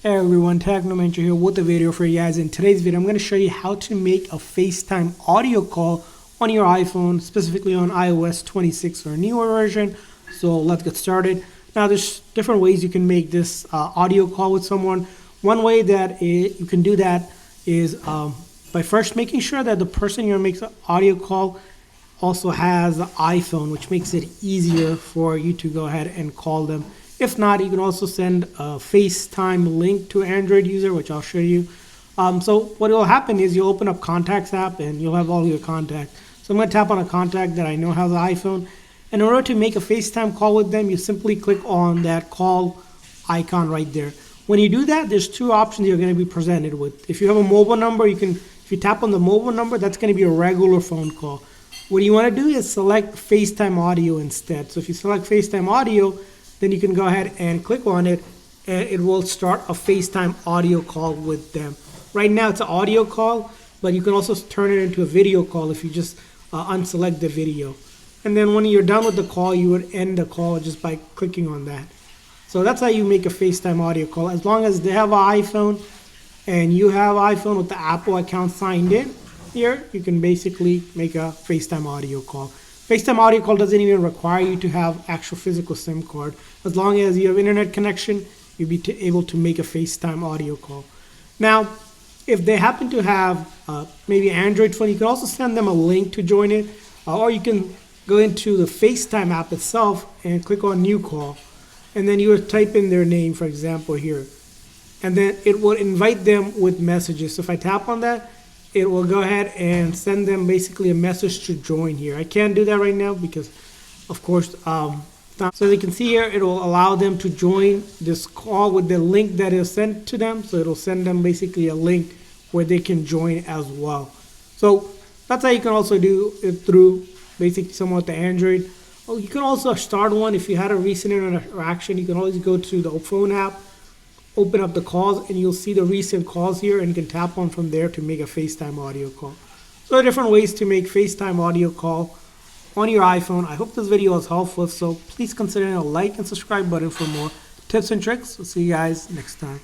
Hey everyone, Technomentary here with a video for you guys. In today's video, I'm going to show you how to make a FaceTime audio call on your iPhone, specifically on iOS 26 or newer version. So let's get started. Now there's different ways you can make this audio call with someone. One way that you can do that is by first making sure that the person you're making the audio call also has the iPhone, which makes it easier for you to go ahead and call them. If not, you can also send a FaceTime link to an Android user, which I'll show you. So what will happen is you'll open up Contacts app and you'll have all your contacts. So I'm going to tap on a contact that I know has an iPhone. And in order to make a FaceTime call with them, you simply click on that call icon right there. When you do that, there's two options you're going to be presented with. If you have a mobile number, if you tap on the mobile number, that's going to be a regular phone call. What you want to do is select FaceTime audio instead. So if you select FaceTime audio, then you can go ahead and click on it and it will start a FaceTime audio call with them. Right now it's an audio call, but you can also turn it into a video call if you just unselect the video. And then when you're done with the call, you would end the call just by clicking on that. So that's how you make a FaceTime audio call. As long as they have an iPhone and you have an iPhone with the Apple account signed in, here you can basically make a FaceTime audio call. FaceTime audio call doesn't even require you to have actual physical SIM card. As long as you have internet connection, you'll be able to make a FaceTime audio call. Now, if they happen to have maybe an Android phone, you can also send them a link to join it, or you can go into the FaceTime app itself and click on New Call, and then you would type in their name, for example, here, and then it will invite them with messages. So if I tap on that, it will go ahead and send them basically a message to join here. I can't do that right now because, of course, so you can see here, it will allow them to join this call with the link that is sent to them. So it'll send them basically a link where they can join as well. So that's how you can also do it through basically someone with the Android. Oh, you can also start one if you had a recent interaction. You can always go to the phone app, open up the calls, and you'll see the recent calls here, and you can tap on from there to make a FaceTime audio call. So there are different ways to make FaceTime audio call on your iPhone. I hope this video was helpful, so please consider a like and subscribe button for more tips and tricks. We'll see you guys next time.